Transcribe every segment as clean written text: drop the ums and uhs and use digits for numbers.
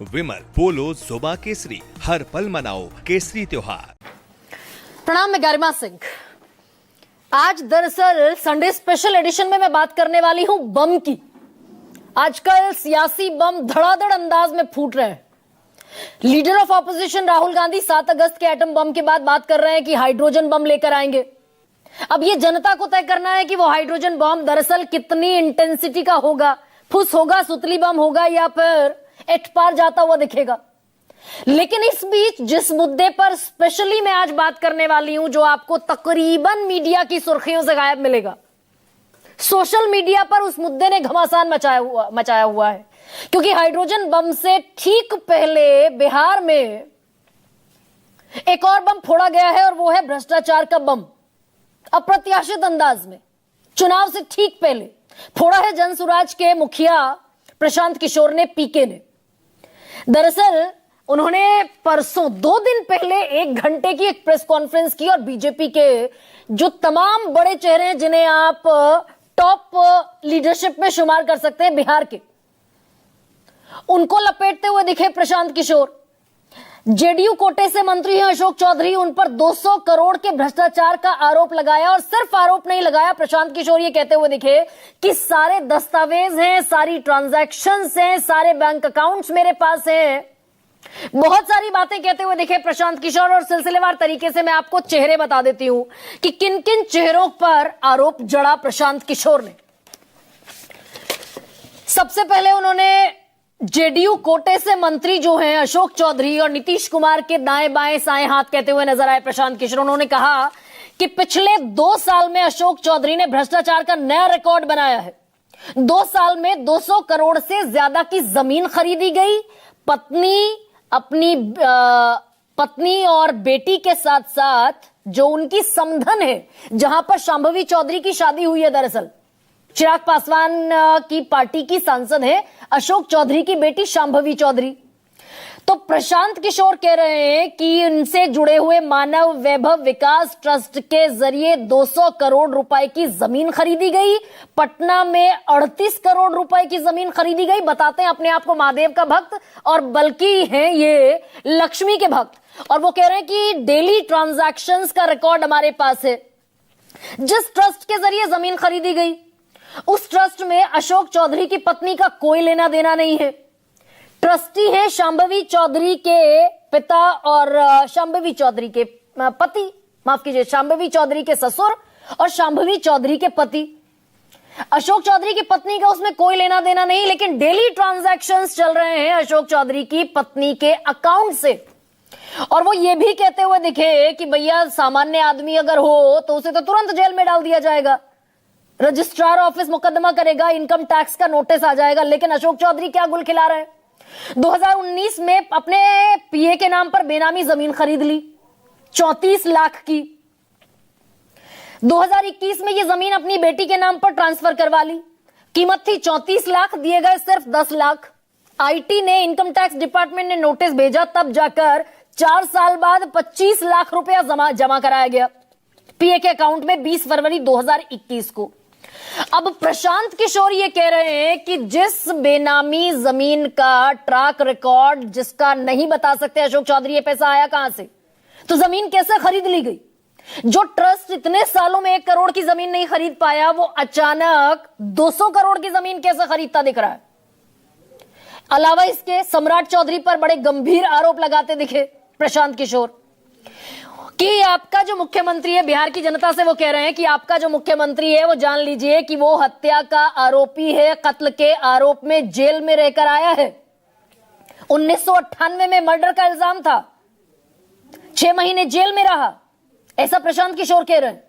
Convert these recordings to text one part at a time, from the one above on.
विमल पोलो जुबा केसरी, हर पल मनाओ केसरी त्योहार। प्रणाम, मैं गरिमा सिंह। आज दरअसल संडे स्पेशल एडिशन में मैं बात करने वाली हूं बम की। आजकल सियासी बम धड़ाधड़ अंदाज में फूट रहे हैं। Leader of opposition Rahul Gandhi 7 अगस्त के एटम बम के बाद बात कर रहे हैं कि हाइड्रोजन बम लेकर आएंगे। अब ये जनता को तय करना है कि वो हाइड्रोजन बम दरअसल कितनी इंटेंसिटी का होगा, फुस होगा, सुतली बम होगा या फिर एट पार जाता हुआ दिखेगा। लेकिन इस बीच जिस मुद्दे पर स्पेशली मैं आज बात करने वाली हूं, जो आपको तकरीबन मीडिया की सुर्खियों से गायब मिलेगा, सोशल मीडिया पर उस मुद्दे ने घमासान मचाया हुआ है। क्योंकि हाइड्रोजन बम से ठीक पहले बिहार में एक और बम फोड़ा गया है और वो है भ्रष्टाचार का बम। अप्रत्याशित अंदाज में चुनाव से ठीक पहले फोड़ा है जनसुराज के मुखिया प्रशांत किशोर ने, पीके ने। दरअसल उन्होंने परसों 2 दिन पहले 1 घंटे की एक प्रेस कॉन्फ्रेंस की और बीजेपी के जो तमाम बड़े चेहरे हैं जिन्हें आप टॉप लीडरशिप में शुमार कर सकते हैं बिहार के, उनको लपेटते हुए दिखे प्रशांत किशोर। जेडीयू कोटे से मंत्री हैं अशोक चौधरी, उन पर 200 करोड़ के भ्रष्टाचार का आरोप लगाया। और सिर्फ आरोप नहीं लगाया, प्रशांत किशोर ये कहते हुए दिखे कि सारे दस्तावेज हैं, सारी ट्रांजैक्शंस हैं, सारे बैंक अकाउंट्स मेरे पास हैं। बहुत सारी बातें कहते हुए दिखे प्रशांत किशोर। और सिलसिलेवार तरीके से मैं आपको चेहरे बता देती हूं कि किन किन चेहरों पर आरोप जड़ा प्रशांत किशोर ने। सबसे पहले उन्होंने जेडीयू कोटे से मंत्री जो हैं अशोक चौधरी और नीतीश कुमार के दाएं बाएं साएं हाथ कहते हुए नजर आए प्रशांत किशोर। उन्होंने कहा कि पिछले 2 साल में अशोक चौधरी ने भ्रष्टाचार का नया रिकॉर्ड बनाया है। 2 साल में 200 करोड़ से ज्यादा की जमीन खरीदी गई। पत्नी और बेटी के साथ साथ जो उनकी समधन है, जहां पर शांभवी चौधरी की शादी हुई है, दरअसल चिराग पासवान की पार्टी की सांसद है अशोक चौधरी की बेटी शांभवी चौधरी। तो प्रशांत किशोर कह रहे हैं कि इनसे जुड़े हुए मानव वैभव विकास ट्रस्ट के जरिए 200 करोड़ रुपए की जमीन खरीदी गई। पटना में 38 करोड़ रुपए की जमीन खरीदी गई। बताते हैं अपने आप को महादेव का भक्त और बल्कि हैं ये लक्ष्मी के भक्त। और वो कह रहे हैं कि डेली ट्रांजैक्शंस का रिकॉर्ड हमारे पास है। जिस ट्रस्ट के जरिए जमीन खरीदी गई उस ट्रस्ट में अशोक चौधरी की पत्नी का कोई लेना देना नहीं है। ट्रस्टी है शांभवी चौधरी के पिता और शांभवी चौधरी के पति, माफ कीजिए, शांभवी चौधरी के ससुर और शांभवी चौधरी के पति। अशोक चौधरी की पत्नी का उसमें कोई लेना देना नहीं, लेकिन डेली ट्रांजैक्शंस चल रहे हैं अशोक चौधरी की पत्नी के अकाउंट से। और वो ये भी कहते हुए दिखे कि भैया सामान्य आदमी अगर हो तो उसे तो तुरंत जेल में डाल दिया जाएगा, रजिस्ट्रार ऑफिस मुकदमा करेगा, इनकम टैक्स का नोटिस आ जाएगा। लेकिन अशोक चौधरी क्या गुल खिला रहे हैं। 2019 में अपने पीए के नाम पर बेनामी जमीन खरीद ली 34 लाख की। 2021 में ये जमीन अपनी बेटी के नाम पर ट्रांसफर करवा ली। कीमत थी 34 लाख, दिए गए सिर्फ 10 लाख। आईटी ने, इनकम टैक्स डिपार्टमेंट ने नोटिस भेजा, तब जाकर 4 साल बाद 25 लाख रुपया जमा कराया गया पीए के अकाउंट में 20 फरवरी 2021 को। अब प्रशांत किशोर ये कह रहे हैं कि जिस बेनामी जमीन का ट्रैक रिकॉर्ड जिसका नहीं बता सकते अशोक चौधरी ये पैसा आया कहां से, तो जमीन कैसे खरीद ली गई। जो ट्रस्ट इतने सालों में 1 करोड़ की जमीन नहीं खरीद पाया, वो अचानक 200 करोड़ की जमीन कैसे खरीदता दिख रहा है। अलावा इसके सम्राट चौधरी पर बड़े गंभीर आरोप लगाते दिखे प्रशांत किशोर कि आपका जो मुख्यमंत्री है, बिहार की जनता से वो कह रहे हैं कि आपका जो मुख्यमंत्री है वो जान लीजिए कि वो हत्या का आरोपी है, कत्ल के आरोप में जेल में रहकर आया है। 1998 में मर्डर का इल्जाम था, 6 महीने जेल में रहा, ऐसा प्रशांत किशोर कह रहे हैं।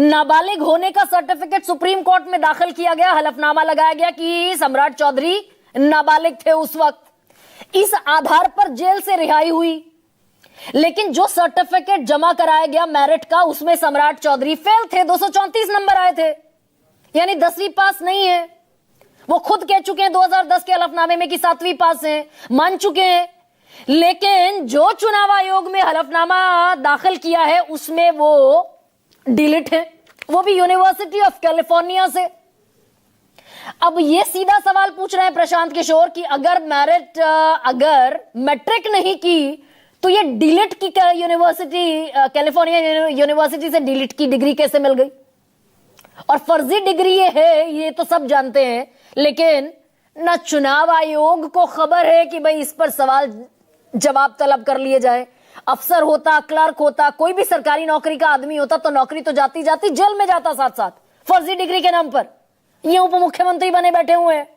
नाबालिग होने का सर्टिफिकेट सुप्रीम कोर्ट में दाखिल किया गया, हलफनामा लगाया गया कि सम्राट चौधरी नाबालिग थे उस वक्त। इस आधार पर जेल से रिहाई हुई। लेकिन जो सर्टिफिकेट जमा कराया गया मेरिट का, उसमें सम्राट चौधरी फेल थे, 234 नंबर आए थे, यानी 10वीं पास नहीं है। वो खुद कह चुके हैं 2010 के हलफनामे में कि 7वीं पास हैं, मान चुके हैं। लेकिन जो चुनाव आयोग में हलफनामा दाखिल किया है उसमें वो डिलीट है, वो भी यूनिवर्सिटी ऑफ कैलिफोर्निया से। अब ये सीधा सवाल पूछ रहे हैं प्रशांत किशोर कि अगर मैट्रिक नहीं की तो ये डिलीट की यूनिवर्सिटी, कैलिफोर्निया यूनिवर्सिटी से डिलीट की डिग्री कैसे मिल गई? और फर्जी डिग्री ये है, ये तो सब जानते हैं, लेकिन ना चुनाव आयोग को खबर है कि भाई इस पर सवाल जवाब तलब कर लिए जाए। अफसर होता, क्लर्क होता, कोई भी सरकारी नौकरी का आदमी होता तो नौकरी तो जाती जाती जेल में जाता साथ साथ, फर्जी डिग्री के नाम पर। ये उप मुख्यमंत्री बने बैठे हुए हैं।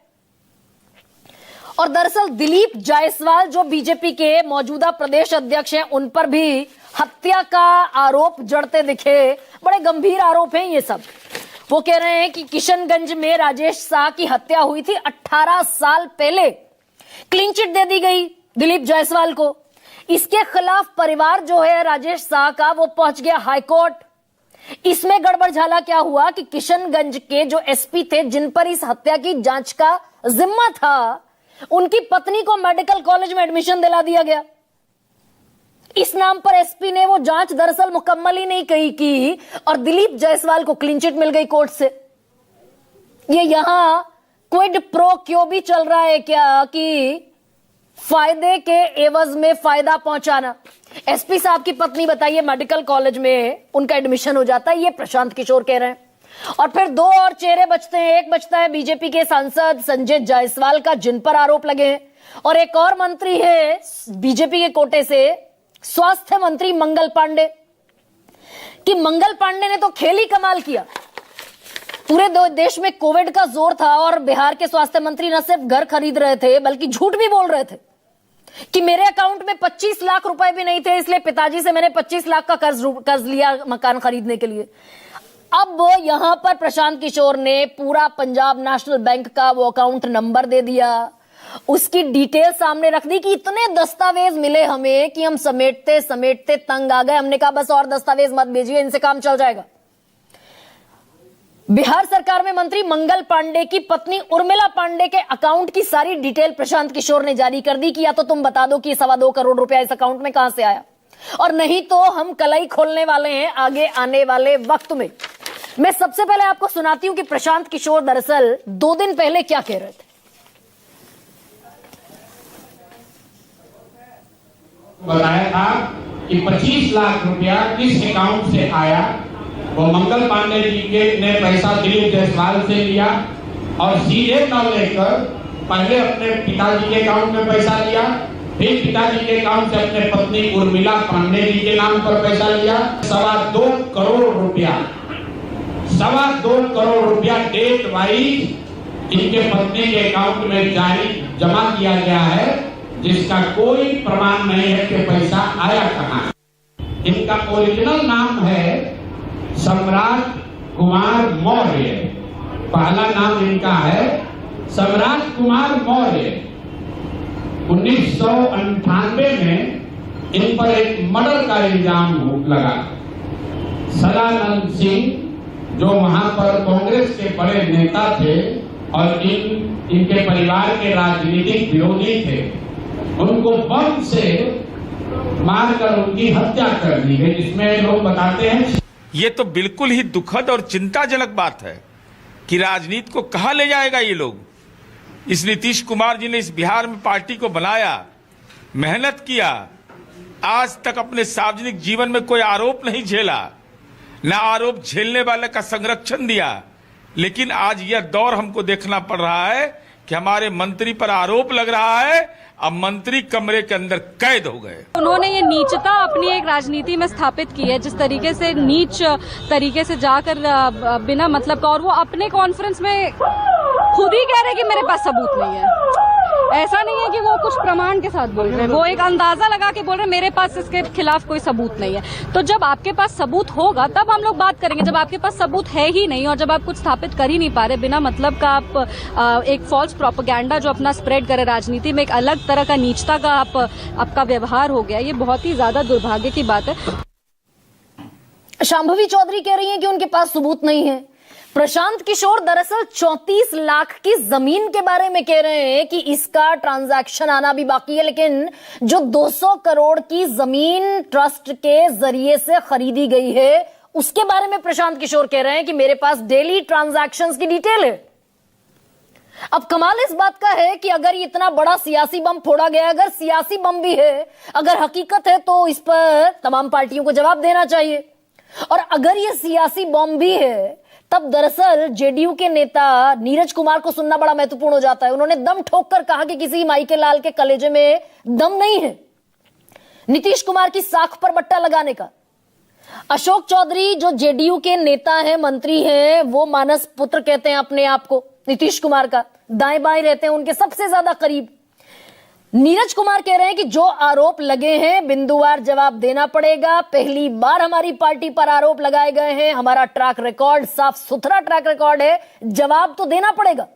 और दरअसल दिलीप जायसवाल जो बीजेपी के मौजूदा प्रदेश अध्यक्ष हैं, उन पर भी हत्या का आरोप जड़ते दिखे। बड़े गंभीर आरोप हैं ये सब। वो कह रहे हैं कि किशनगंज में राजेश शाह की हत्या हुई थी 18 साल पहले, क्लीन चिट दे दी गई दिलीप जायसवाल को। इसके खिलाफ परिवार जो है राजेश शाह का, वो पहुंच गया हाईकोर्ट। इसमें गड़बड़ झाला क्या हुआ कि किशनगंज के जो एसपी थे, जिन पर इस हत्या की जांच का जिम्मा था, उनकी पत्नी को मेडिकल कॉलेज में एडमिशन दिला दिया गया। इस नाम पर एसपी ने वो जांच दरअसल मुकम्मल ही नहीं की और दिलीप जायसवाल को क्लीन चिट मिल गई कोर्ट से। ये यहां क्विड प्रो क्यों भी चल रहा है क्या कि फायदे के एवज में फायदा पहुंचाना। एसपी साहब की पत्नी बताइए मेडिकल कॉलेज में उनका एडमिशन हो जाता है, ये प्रशांत किशोर कह रहे हैं। और फिर दो और चेहरे बचते हैं। एक बचता है बीजेपी के सांसद संजय जायसवाल का, जिन पर आरोप लगे हैं, और एक और मंत्री है बीजेपी के कोटे से, स्वास्थ्य मंत्री मंगल पांडे। कि मंगल पांडे ने तो खेल ही कमाल किया। पूरे देश में कोविड का जोर था और बिहार के स्वास्थ्य मंत्री न सिर्फ घर खरीद रहे थे बल्कि झूठ भी बोल रहे थे कि मेरे अकाउंट में 25 लाख रुपए भी नहीं थे, इसलिए पिताजी से मैंने 25 लाख का कर्ज लिया मकान खरीदने के लिए। अब यहां पर प्रशांत किशोर ने पूरा पंजाब नेशनल बैंक का वो अकाउंट नंबर दे दिया, उसकी डिटेल सामने रख दी कि इतने दस्तावेज मिले हमें कि हम समेटते समेटते तंग आ गए। हमने कहा बस और दस्तावेज मत भेजिए, इनसे काम चल जाएगा। बिहार सरकार में मंत्री मंगल पांडे की पत्नी उर्मिला पांडे के अकाउंट की सारी डिटेल प्रशांत किशोर ने जारी कर दी कि या तो तुम बता दो कि 2.25 करोड़ रुपया इस अकाउंट में कहां से आया, और नहीं तो हम कलाई खोलने वाले हैं आगे आने वाले वक्त में। मैं सबसे पहले आपको सुनाती हूं कि प्रशांत किशोर दरअसल 2 दिन पहले क्या कह रहे थे। बताया था कि 25 लाख रुपया किस अकाउंट से आया। वो मंगल पांडे जी के ने पैसा दिलीप जायसवाल से लिया और सीधे न लेकर पहले अपने पिताजी के अकाउंट में पैसा लिया, फिर पिताजी के अकाउंट से अपने पत्नी उर्मिला पांडे जी के नाम पर पैसा लिया। 2.25 करोड़ रुपया, 2.25 करोड़ रुपया डेट वाइज इनके पत्नी के अकाउंट में जमा किया गया है, जिसका कोई प्रमाण नहीं है कि पैसा आया कहां। इनका ओरिजिनल नाम है सम्राट कुमार मौर्य। पहला नाम इनका है सम्राट कुमार मौर्य। 1998 में इन पर एक मर्डर का इल्जाम लगा। सदानंद सिंह जो वहां पर कांग्रेस के बड़े नेता थे और इनके परिवार के राजनीतिक विरोधी थे, उनको बम से मारकर उनकी हत्या कर दी गई। जिसमें लोग बताते हैं ये तो बिल्कुल ही दुखद और चिंताजनक बात है कि राजनीति को कहां ले जाएगा ये लोग। इस नीतीश कुमार जी ने इस बिहार में पार्टी को बनाया, मेहनत किया, आज तक अपने सार्वजनिक जीवन में कोई आरोप नहीं झेला, ना आरोप झेलने वाले का संरक्षण दिया। लेकिन आज यह दौर हमको देखना पड़ रहा है कि हमारे मंत्री पर आरोप लग रहा है, अब मंत्री कमरे के अंदर कैद हो गए। उन्होंने ये नीचता अपनी एक राजनीति में स्थापित की है, जिस तरीके से नीच तरीके से जाकर बिना मतलब का, और वो अपने कॉन्फ्रेंस में खुद ही कह रहे कि मेरे पास सबूत नहीं है। ऐसा नहीं है कि वो कुछ प्रमाण के साथ बोल रहे हैं, वो एक अंदाजा लगा के बोल रहे हैं मेरे पास इसके खिलाफ कोई सबूत नहीं है। तो जब आपके पास सबूत होगा तब हम लोग बात करेंगे। जब आपके पास सबूत है ही नहीं और जब आप कुछ स्थापित कर ही नहीं पा रहे, बिना मतलब का आप एक फॉल्स प्रोपेगेंडा जो अपना स्प्रेड करे राजनीति में, एक अलग तरह का नीचता का आपका व्यवहार हो गया, ये बहुत ही ज्यादा दुर्भाग्य की बात है। शांभवी चौधरी कह रही हैं कि उनके पास सबूत नहीं है। प्रशांत किशोर दरअसल 34 लाख की जमीन के बारे में कह रहे हैं कि इसका ट्रांजैक्शन आना भी बाकी है, लेकिन जो 200 करोड़ की जमीन ट्रस्ट के जरिए से खरीदी गई है उसके बारे में प्रशांत किशोर कह रहे हैं कि मेरे पास डेली ट्रांजैक्शंस की डिटेल है। अब कमाल इस बात का है कि अगर ये इतना बड़ा सियासी बम फोड़ा गया, अगर सियासी बम भी है, अगर हकीकत है, तो इस पर तमाम पार्टियों को जवाब देना चाहिए। और अगर ये सियासी बम भी है, तब दरअसल जेडीयू के नेता नीरज कुमार को सुनना बड़ा महत्वपूर्ण हो जाता है। उन्होंने दम ठोक कर कहा कि किसी माई के लाल के कलेजे में दम नहीं है नीतीश कुमार की साख पर बट्टा लगाने का। अशोक चौधरी जो जेडीयू के नेता हैं, मंत्री हैं, वो मानस पुत्र कहते हैं अपने आप को नीतीश कुमार का, दाएं बाएं रहते हैं उनके सबसे ज्यादा करीब। नीरज कुमार कह रहे हैं कि जो आरोप लगे हैं बिंदुवार जवाब देना पड़ेगा। पहली बार हमारी पार्टी पर आरोप लगाए गए हैं, हमारा ट्रैक रिकॉर्ड साफ सुथरा ट्रैक रिकॉर्ड है, जवाब तो देना पड़ेगा।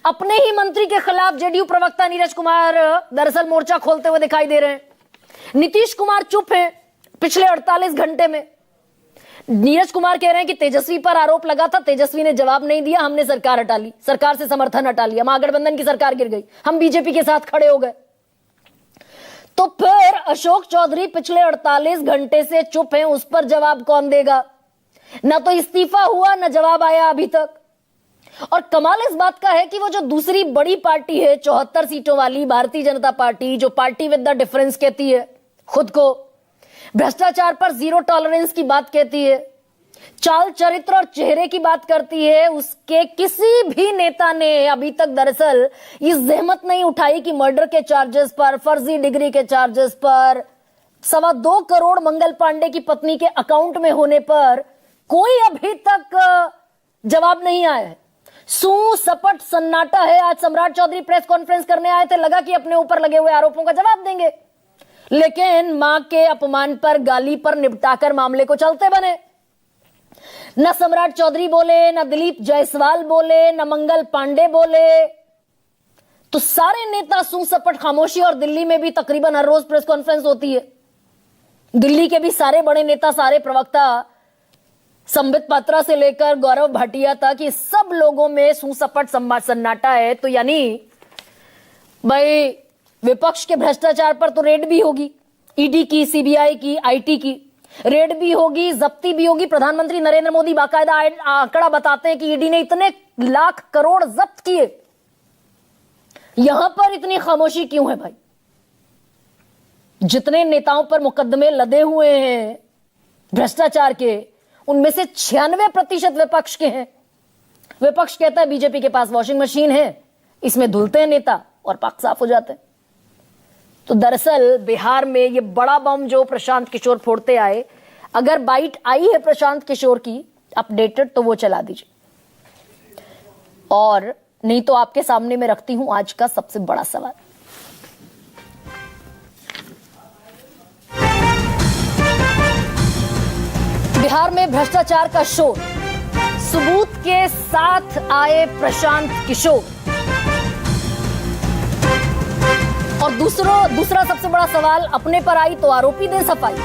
अपने ही मंत्री के खिलाफ जेडीयू प्रवक्ता नीरज कुमार दरअसल मोर्चा खोलते हुए दिखाई दे रहे हैं। नीतीश कुमार चुप हैं पिछले 48 घंटे में। नीरज कुमार कह रहे हैं कि तेजस्वी पर आरोप लगा था, तेजस्वी ने जवाब नहीं दिया, हमने सरकार हटा ली, सरकार से समर्थन हटा लिया, महागठबंधन की सरकार गिर गई, हम बीजेपी के साथ खड़े हो गए। तो फिर अशोक चौधरी पिछले 48 घंटे से चुप हैं, उस पर जवाब कौन देगा? ना तो इस्तीफा हुआ, ना जवाब आया अभी तक। और कमाल इस बात का है कि वो जो दूसरी बड़ी पार्टी है 74 सीटों वाली भारतीय जनता पार्टी, जो पार्टी विद द डिफरेंस कहती है खुद को, भ्रष्टाचार पर जीरो टॉलरेंस की बात कहती है, चाल चरित्र और चेहरे की बात करती है, उसके किसी भी नेता ने अभी तक दरअसल ये जहमत नहीं उठाई कि मर्डर के चार्जेस पर, फर्जी डिग्री के चार्जेस पर, 2.25 करोड़ मंगल पांडे की पत्नी के अकाउंट में होने पर कोई अभी तक जवाब नहीं आया है। सू सपट सन्नाटा है। आज सम्राट चौधरी प्रेस कॉन्फ्रेंस करने आए थे, लगा कि अपने ऊपर लगे हुए आरोपों का जवाब देंगे, लेकिन मां के अपमान पर, गाली पर निपटाकर मामले को चलते बने। न सम्राट चौधरी बोले, न दिलीप जायसवाल बोले, न मंगल पांडे बोले, तो सारे नेता सू सपट खामोशी। और दिल्ली में भी तकरीबन हर रोज प्रेस कॉन्फ्रेंस होती है। दिल्ली के भी सारे बड़े नेता, सारे प्रवक्ता, संबित पात्रा से लेकर गौरव भाटिया तक, ये सब लोगों में सू सपट सन्नाटा है। तो यानी भाई विपक्ष के भ्रष्टाचार पर तो रेड भी होगी, ईडी की, सीबीआई की, आईटी की रेड भी होगी, जब्ती भी होगी। प्रधानमंत्री नरेंद्र मोदी बाकायदा आंकड़ा बताते हैं कि ईडी ने इतने लाख करोड़ जब्त किए। यहां पर इतनी खामोशी क्यों है भाई? जितने नेताओं पर मुकदमे लदे हुए हैं भ्रष्टाचार के, उनमें से 96% विपक्ष के हैं। विपक्ष कहता है बीजेपी के पास वॉशिंग मशीन है, इसमें धुलते हैं नेता और पाक साफ हो जाते हैं। तो दरअसल बिहार में ये बड़ा बम जो प्रशांत किशोर फोड़ते आए, अगर बाइट आई है प्रशांत किशोर की अपडेटेड, तो वो चला दीजिए, और नहीं तो आपके सामने मैं रखती हूं आज का सबसे बड़ा सवाल। बिहार में भ्रष्टाचार का शोर, सबूत के साथ आए प्रशांत किशोर। और दूसरा सबसे बड़ा सवाल, अपने पर आई तो आरोपी दे सफाई,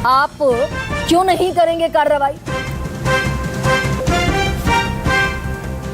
आप क्यों नहीं करेंगे कार्रवाई?